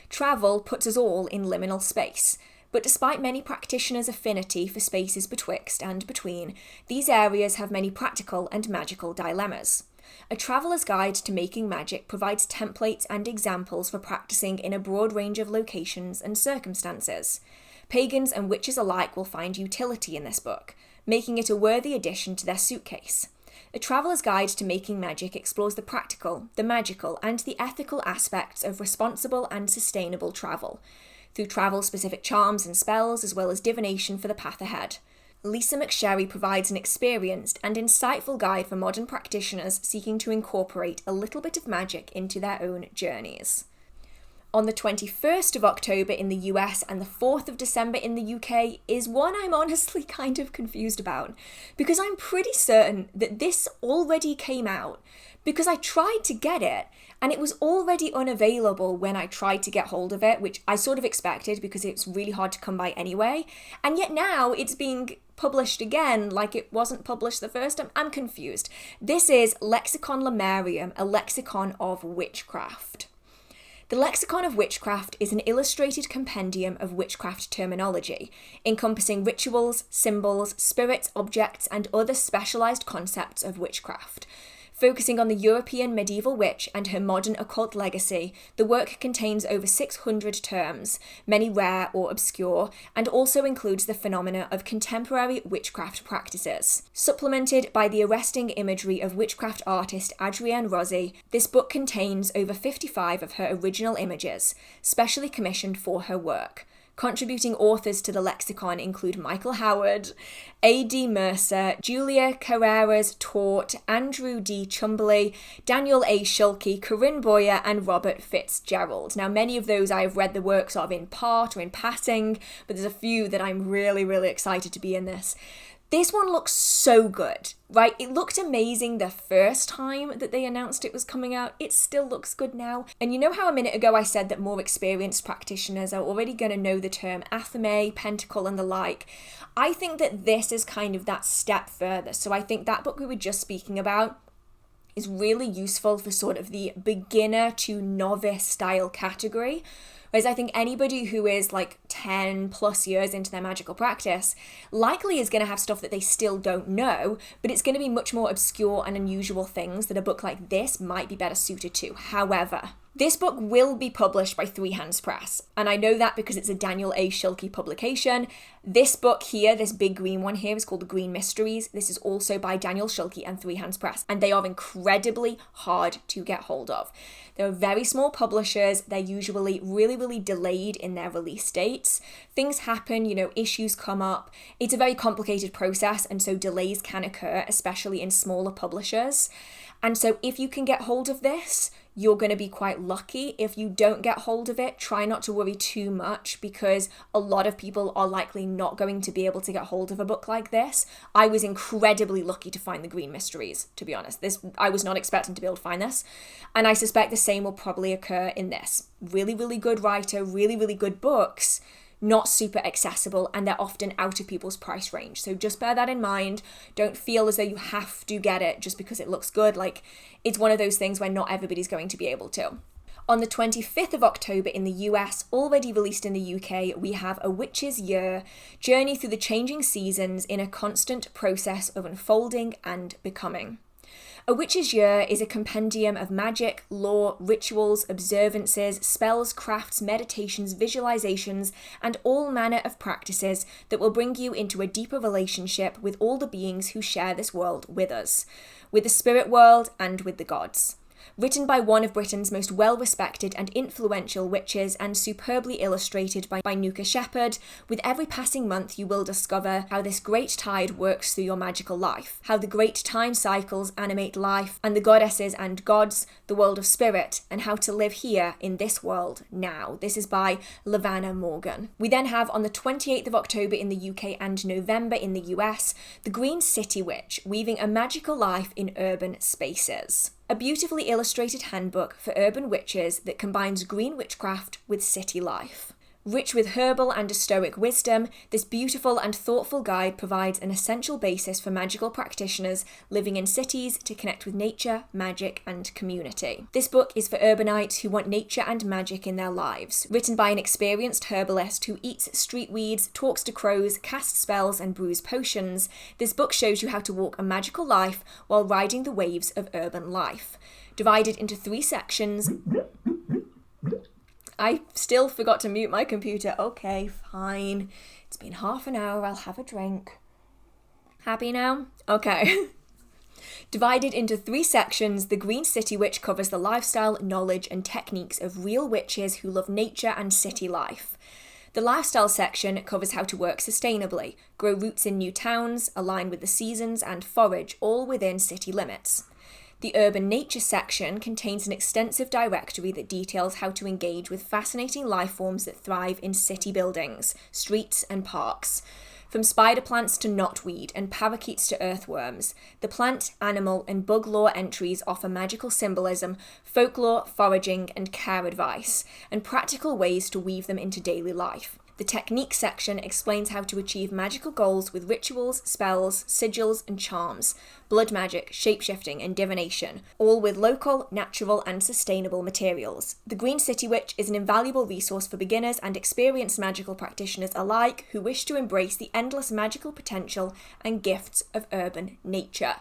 Travel puts us all in liminal space. But despite many practitioners' affinity for spaces betwixt and between, these areas have many practical and magical dilemmas. A Traveller's Guide to Making Magic provides templates and examples for practicing in a broad range of locations and circumstances. Pagans and witches alike will find utility in this book, making it a worthy addition to their suitcase. A Traveller's Guide to Making Magic explores the practical, the magical, and the ethical aspects of responsible and sustainable travel. through travel-specific charms and spells, as well as divination for the path ahead. Lisa McSherry provides an experienced and insightful guide for modern practitioners seeking to incorporate a little bit of magic into their own journeys. On the 21st of October in the US and the 4th of December in the UK is one I'm honestly kind of confused about, because I'm pretty certain that this already came out, because I tried to get it and it was already unavailable when I tried to get hold of it, which I sort of expected because it's really hard to come by anyway, and yet now it's being published again like it wasn't published the first time. I'm confused. This is Lexicon Lemurium, a lexicon of witchcraft. The Lexicon of Witchcraft is an illustrated compendium of witchcraft terminology, encompassing rituals, symbols, spirits, objects, and other specialised concepts of witchcraft. Focusing on the European medieval witch and her modern occult legacy, the work contains over 600 terms, many rare or obscure, and also includes the phenomena of contemporary witchcraft practices. Supplemented by the arresting imagery of witchcraft artist Adrienne Rossi, this book contains over 55 of her original images, specially commissioned for her work. Contributing authors to the lexicon include Michael Howard, A.D. Mercer, Julia Carreras Tort, Andrew D. Chumbley, Daniel A. Schulke, Corinne Boyer, and Robert Fitzgerald. Now, many of those I have read the works of in part or in passing, but there's a few that I'm really, really excited to be in this. This one looks so good, right? It looked amazing the first time that they announced it was coming out. It still looks good now. And you know how a minute ago I said that more experienced practitioners are already going to know the term athame, pentacle, and the like? I think that this is kind of that step further. So I think that book we were just speaking about is really useful for sort of the beginner to novice style category. Whereas I think anybody who is like 10 plus years into their magical practice likely is going to have stuff that they still don't know, but it's going to be much more obscure and unusual things that a book like this might be better suited to. However, this book will be published by Three Hands Press, and I know that because it's a Daniel A. Schulke publication. This book here, this big green one here, is called The Green Mysteries. This is also by Daniel Schulke and Three Hands Press, and they are incredibly hard to get hold of. They're very small publishers. They're usually really, really delayed in their release dates. Things happen, issues come up. It's a very complicated process, and so delays can occur, especially in smaller publishers. And so if you can get hold of this, you're going to be quite lucky. If you don't get hold of it, try not to worry too much, because a lot of people are likely not going to be able to get hold of a book like this. I was incredibly lucky to find The Green Mysteries, to be honest. I was not expecting to be able to find this. And I suspect the same will probably occur in this. Really, really good writer, really, really good books, not super accessible, and they're often out of people's price range. So just bear that in mind. Don't feel as though you have to get it just because it looks good. Like, it's one of those things where not everybody's going to be able to. On the 25th of October in the US, already released in the UK, we have A Witch's Year, journey through the changing seasons in a constant process of unfolding and becoming. A Witch's Year is a compendium of magic, lore, rituals, observances, spells, crafts, meditations, visualizations, and all manner of practices that will bring you into a deeper relationship with all the beings who share this world with us, with the spirit world and with the gods. Written by one of Britain's most well-respected and influential witches and superbly illustrated by Nuka Shepherd, with every passing month you will discover how this great tide works through your magical life, how the great time cycles animate life and the goddesses and gods, the world of spirit, and how to live here in this world now. This is by Lavanna Morgan. We then have on the 28th of October in the UK and November in the US, The Green City Witch, weaving a magical life in urban spaces. A beautifully illustrated handbook for urban witches that combines green witchcraft with city life. Rich with herbal and stoic wisdom, this beautiful and thoughtful guide provides an essential basis for magical practitioners living in cities to connect with nature, magic, and community. This book is for urbanites who want nature and magic in their lives. Written by an experienced herbalist who eats street weeds, talks to crows, casts spells, and brews potions, this book shows you how to walk a magical life while riding the waves of urban life. Divided into 3 sections. I still forgot to mute my computer. Okay, fine. It's been half an hour. I'll have a drink. Happy now? Okay. Divided into 3 sections, the Green City Witch covers the lifestyle, knowledge, and techniques of real witches who love nature and city life. The lifestyle section covers how to work sustainably, grow roots in new towns, align with the seasons, and forage, all within city limits. The urban nature section contains an extensive directory that details how to engage with fascinating life forms that thrive in city buildings, streets, and parks. From spider plants to knotweed and parakeets to earthworms, the plant, animal, and bug lore entries offer magical symbolism, folklore, foraging, and care advice, and practical ways to weave them into daily life. The technique section explains how to achieve magical goals with rituals, spells, sigils, and charms, blood magic, shapeshifting, and divination, all with local, natural, and sustainable materials. The Green City Witch is an invaluable resource for beginners and experienced magical practitioners alike who wish to embrace the endless magical potential and gifts of urban nature.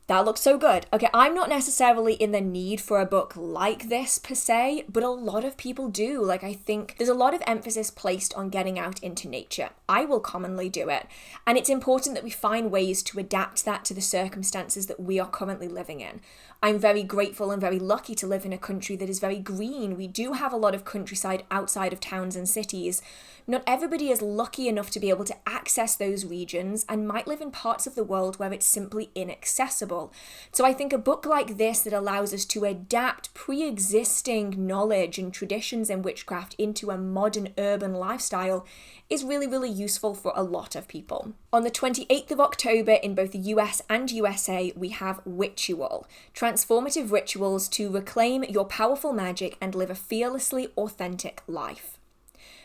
That looks so good. Okay, I'm not necessarily in the need for a book like this per se, but a lot of people do. Like, I think there's a lot of emphasis placed on getting out into nature. I will commonly do it. And it's important that we find ways to adapt that to the circumstances that we are currently living in. I'm very grateful and very lucky to live in a country that is very green. We do have a lot of countryside outside of towns and cities. Not everybody is lucky enough to be able to access those regions and might live in parts of the world where it's simply inaccessible. So I think a book like this that allows us to adapt pre-existing knowledge and traditions in witchcraft into a modern urban lifestyle is really, really useful for a lot of people. On the 28th of October in both the US and USA, we have Witchual, transformative rituals to reclaim your powerful magic and live a fearlessly authentic life.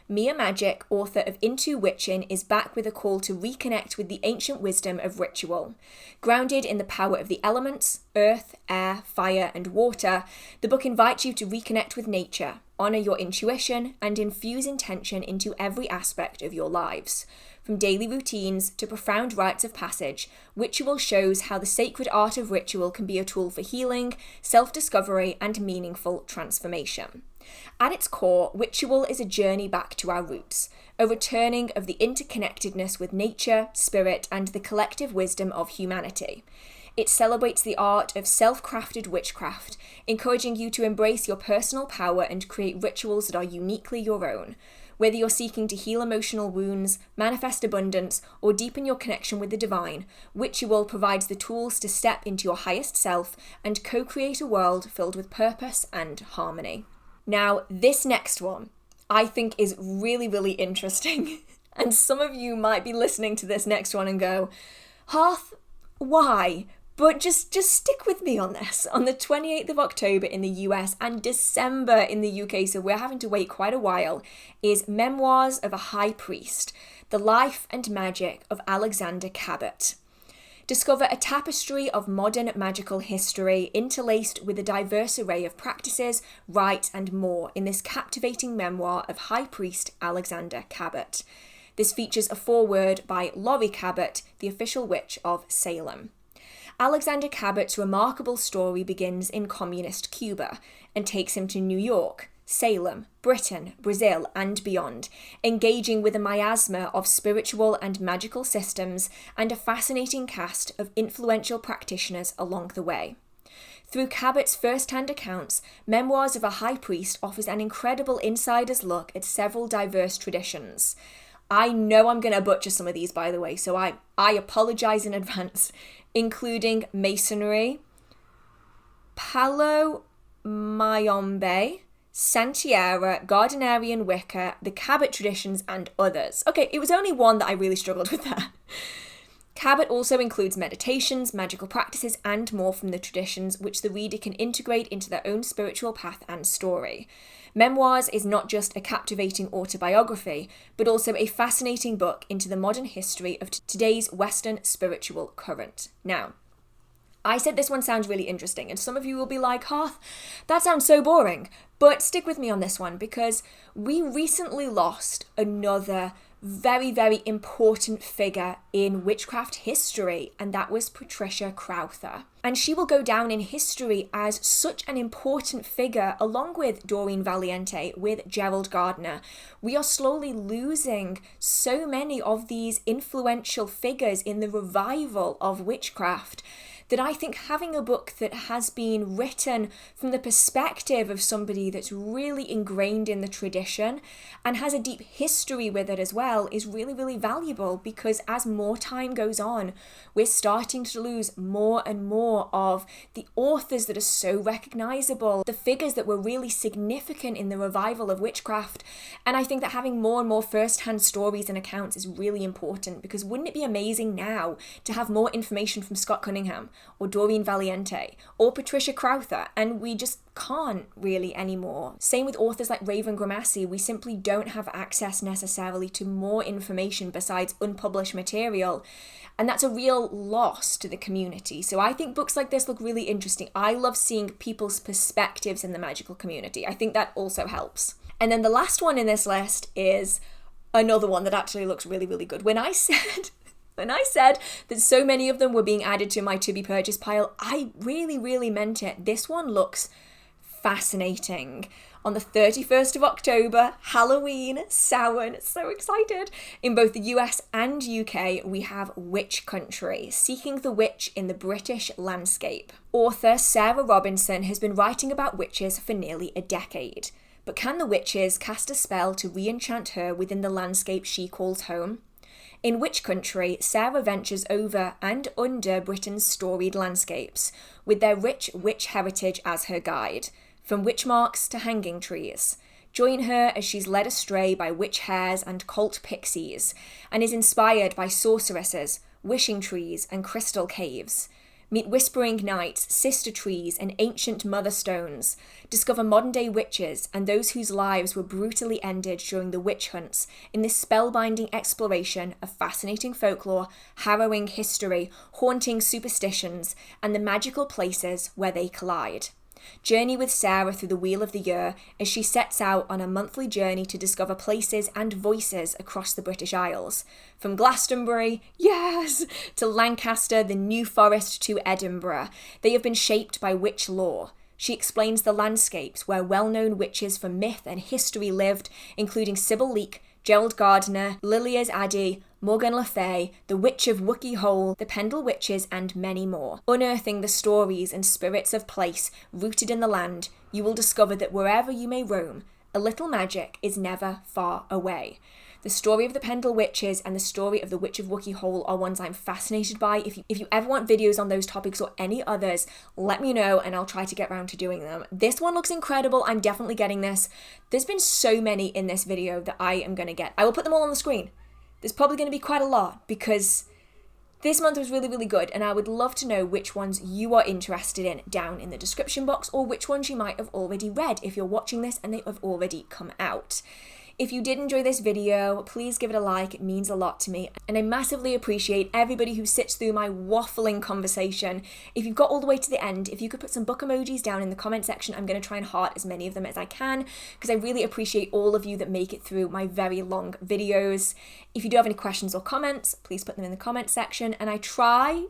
Mia Magik, author of Into Witchin', is back with a call to reconnect with the ancient wisdom of ritual. Grounded in the power of the elements, earth, air, fire, and water, the book invites you to reconnect with nature, honor your intuition, and infuse intention into every aspect of your lives. From daily routines to profound rites of passage, Witchual shows how the sacred art of ritual can be a tool for healing, self-discovery, and meaningful transformation. At its core, Witchual is a journey back to our roots, a returning of the interconnectedness with nature, spirit, and the collective wisdom of humanity. It celebrates the art of self-crafted witchcraft, encouraging you to embrace your personal power and create rituals that are uniquely your own. Whether you're seeking to heal emotional wounds, manifest abundance, or deepen your connection with the divine, Witchual provides the tools to step into your highest self and co-create a world filled with purpose and harmony. Now, this next one, I think is really, really interesting. And some of you might be listening to this next one and go, Hearth, why? But just stick with me on this. On the 28th of October in the US and December in the UK, so we're having to wait quite a while, is Memoirs of a High Priest, The Life and Magic of Alexander Cabot. Discover a tapestry of modern magical history interlaced with a diverse array of practices, rites, and more in this captivating memoir of High Priest Alexander Cabot. This features a foreword by Laurie Cabot, the official witch of Salem. Alexander Cabot's remarkable story begins in communist Cuba and takes him to New York, Salem, Britain, Brazil, and beyond, engaging with a miasma of spiritual and magical systems and a fascinating cast of influential practitioners along the way. Through Cabot's first-hand accounts, Memoirs of a High Priest offers an incredible insider's look at several diverse traditions. I know I'm going to butcher some of these, by the way, so I apologize in advance, including Masonry, Palo Mayombe, Santiera, Gardnerian Wicca, the Cabot traditions, and others. Okay, it was only one that I really struggled with there. Cabot also includes meditations, magical practices, and more from the traditions which the reader can integrate into their own spiritual path and story. Memoirs is not just a captivating autobiography, but also a fascinating book into the modern history of today's Western spiritual current. Now, I said this one sounds really interesting, and some of you will be like, Hearth, that sounds so boring. But stick with me on this one, because we recently lost another very, very important figure in witchcraft history, and that was Patricia Crowther. And she will go down in history as such an important figure, along with Doreen Valiente, with Gerald Gardner. We are slowly losing so many of these influential figures in the revival of witchcraft, that I think having a book that has been written from the perspective of somebody that's really ingrained in the tradition and has a deep history with it as well is really, really valuable, because as more time goes on, we're starting to lose more and more of the authors that are so recognizable, the figures that were really significant in the revival of witchcraft. And I think that having more and more first-hand stories and accounts is really important, because wouldn't it be amazing now to have more information from Scott Cunningham or Doreen Valiente or Patricia Crowther, and we just can't really anymore. Same with authors like Raven Gramassi. We simply don't have access necessarily to more information besides unpublished material, and that's a real loss to the community. So I think books like this look really interesting. I love seeing people's perspectives in the magical community. I think that also helps. And then the last one in this list is another one that actually looks really, really good. When I said that so many of them were being added to my to be purchased pile, I really, really meant it. This one looks fascinating. On the 31st of October, Halloween, Samhain, so excited. In both the US and UK, we have Witch Country, Seeking the Witch in the British Landscape. Author Sarah Robinson has been writing about witches for nearly a decade. But can the witches cast a spell to re-enchant her within the landscape she calls home? In Witch Country, Sarah ventures over and under Britain's storied landscapes, with their rich witch heritage as her guide, from witch marks to hanging trees. Join her as she's led astray by witch hares and cult pixies, and is inspired by sorceresses, wishing trees, and crystal caves. Meet whispering knights, sister trees, and ancient mother stones. Discover modern-day witches and those whose lives were brutally ended during the witch hunts in this spellbinding exploration of fascinating folklore, harrowing history, haunting superstitions, and the magical places where they collide. Journey with Sarah through the Wheel of the Year as she sets out on a monthly journey to discover places and voices across the British Isles. From Glastonbury, yes, to Lancaster, the New Forest to Edinburgh, they have been shaped by witch lore. She explains the landscapes where well-known witches from myth and history lived, including Sybil Leek, Gerald Gardner, Lilia's Addie, Morgan Le Fay, the Witch of Wookey Hole, the Pendle Witches, and many more. Unearthing the stories and spirits of place rooted in the land, you will discover that wherever you may roam, a little magic is never far away. The story of the Pendle Witches and the story of the Witch of Wookey Hole are ones I'm fascinated by. If you ever want videos on those topics or any others, let me know and I'll try to get around to doing them. This one looks incredible. I'm definitely getting this. There's been so many in this video that I am going to get. I will put them all on the screen. There's probably going to be quite a lot because this month was really, really good, and I would love to know which ones you are interested in down in the description box, or which ones you might have already read if you're watching this and they have already come out. If you did enjoy this video, please give it a like. It means a lot to me. And I massively appreciate everybody who sits through my waffling conversation. If you've got all the way to the end, if you could put some book emojis down in the comment section, I'm going to try and heart as many of them as I can, because I really appreciate all of you that make it through my very long videos. If you do have any questions or comments, please put them in the comment section. And I try,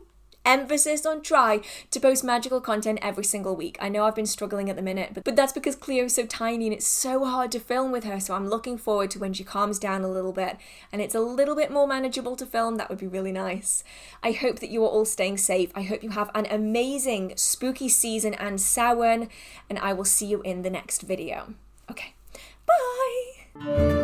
emphasis on try, to post magical content every single week. I know I've been struggling at the minute, but that's because Cleo's so tiny and it's so hard to film with her, so I'm looking forward to when she calms down a little bit and it's a little bit more manageable to film. That would be really nice. I hope that you are all staying safe. I hope you have an amazing spooky season and Samhain, and I will see you in the next video. Okay, bye!